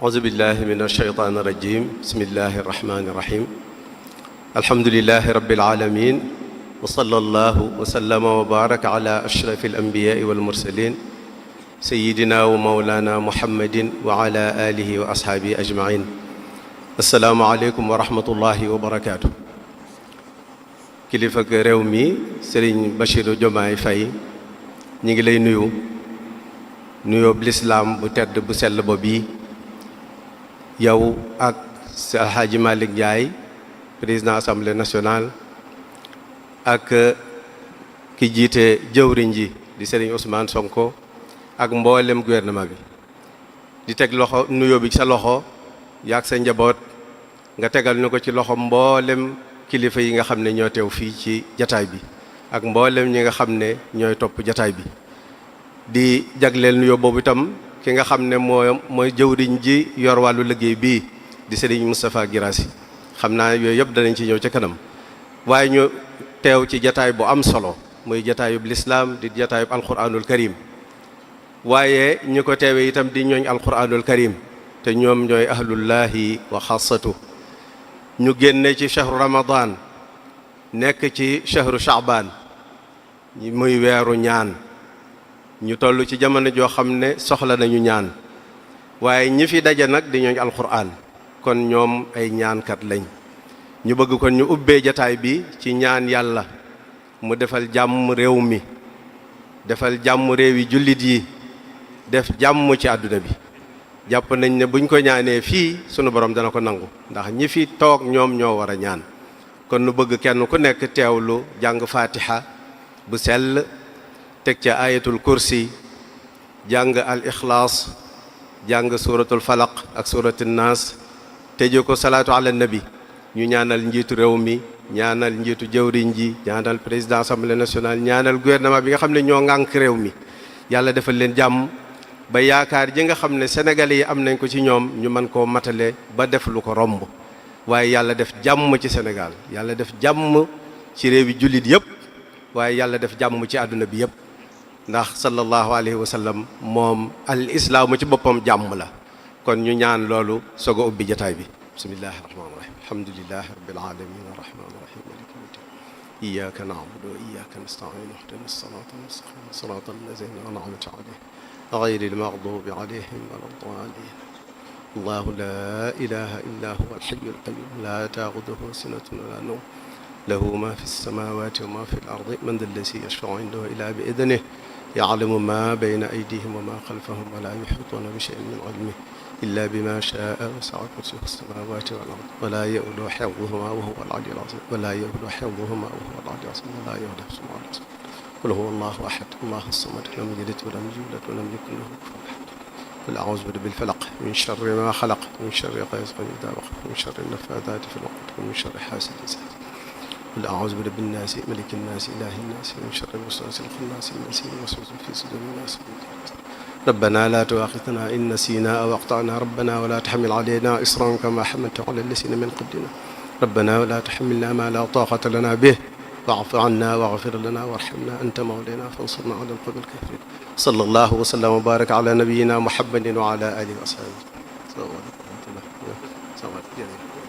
أعوذ بالله من الشيطان الرجيم بسم الله الرحمن الرحيم الحمد لله رب العالمين وصلى الله وسلم وبارك على أشرف الأنبياء والمرسلين سيدنا ومولانا محمد وعلى آله وأصحابه أجمعين السلام عليكم ورحمة الله وبركاته kilifa réew mi Serigne Bassirou Diomaye Faye ñi ngi lay nuyoo lislaam bu tedd bu sell ba bii yow ak El Hadji Malick Ndiaye président assemblée nationale ak ki jiite jëwriñ ji di Serigne Ousmane Sonko ak mboolem gouvernement bi di teg loxo nuyoo bi sa loxo yaag sa njaboot nga tegal ñu ko ci loxo mboolem kilifa yi nga xam ne ñoo teew fii ci jataay bi ak mboolem ñi nga xam ne ñooy topp jataay bi di jagleel nuyoo boobu itam ki nga xam ne mooy jëwriñ ji yor wàllu liggéey bii di Serigne Moustapha Guirassy xam naa yooyu yëpp danañ ci ñëw ca kanam waaye ñu teew ci jataay bu am solo muy jataayub lislaam di jataayub alquranul karim waaye ñu ko teewee itam di ñooñ alquranul karim te ñoom ñooy ahlullahi wa xaasatu ñu génne ci shahru ramadan nekk ci shahru shaaban muy weeru ñaan ñu toll ci jamono joo xam ne soxla nañu ñaan waaye ñi fi daje nag di ñooñ alquran kon ñoom ay ñaankat lañ ñu bëgg kon ñu ubbee jataay bi ci ñaan yàlla mu defal jàmm réew mi defal jàmm réewi jullit yi def jàmm ci àdduna bi jàpp nañ ne buñ ko ñaanee fii sunu borom dana ko nangu ndax ñi fi toog ñoom ñoo war a ñaan kon nu bëgg kenn ku nekk teewlu jàng fatiha bu sell teg ca ayatul kursi jàng al ixlaas jàng suratul falaq ak suratul naas tëje ko salaatu ala nabi ñu ñaanal njiitu réew mi ñaanal njiitu jëwriñ ji ñaanal président assemblée nationale ñaanal gouvernement bi nga xam ne ñoo ŋànk réew mi yàlla defal leen jàmm ba yaakaar ji nga xam ne sénégalais yi am nañ ko ci ñoom ñu mën koo matale ba def lu ko romb waaye yàlla def jàmm ci Sénégal yàlla def jàmm ci réewi jullit yëpp waaye yàlla def jàmm ci àdduna bi yëpp ndax sallallahu alayhi wa sallam moom al islaamu ci boppam jàmm la kon ñu ñaan loolu soog a ubbi jataay bi bismillahi rahmaani rahim alhamdulillahi rabbil alamin arrahmani rahim maliki yawmiddin iyyaka na'budu wa iyyaka nasta'in ihdina as-sirata al-mustaqim sirata allazina an'amta alayhim غير المغضوب عليهم ولا الضالين الله لا إله إلا هو الحي القيوم لا تأخذه سنة ولا نوم له ما في السماوات وما في الأرض من ذا الذي يشفع عنده إلا بإذنه يعلم ما بين أيديهم وما خلفهم ولا يحيطون بشيء من علمه إلا بما شاء وسع كرسيه السماوات والأرض ولا يؤوده حفظهما وهو العلي العظيم ولا يؤوده حفظهما وهو العلي العظيم ولا يؤوده حفظهما قل هو الله أحد الله الصمد لم يلد ولم يولد ولم يكن له كفوا أحد قل أعوذ برب الفلق من شر ما خلق من شر غاسق إذا وقب من شر النفاثات في العقد ومن شر حاسد إذا حسد قل أعوذ برب الناس ملك الناس إله الناس من شر الوسواس الخناس الذي يوسوس في صدور الناس ربنا لا تؤاخذنا إن نسينا أو أخطأنا ربنا ولا تحمل علينا إصرا كما حملته على الذين من قبلنا ربنا ولا تحملنا ما لا طاقة لنا به واعف عنا واغفر لنا وارحمنا أنت مولانا فانصرنا على القوم الكافرين صلى الله وسلم وبارك على نبينا محمد وعلى آله وصحبه.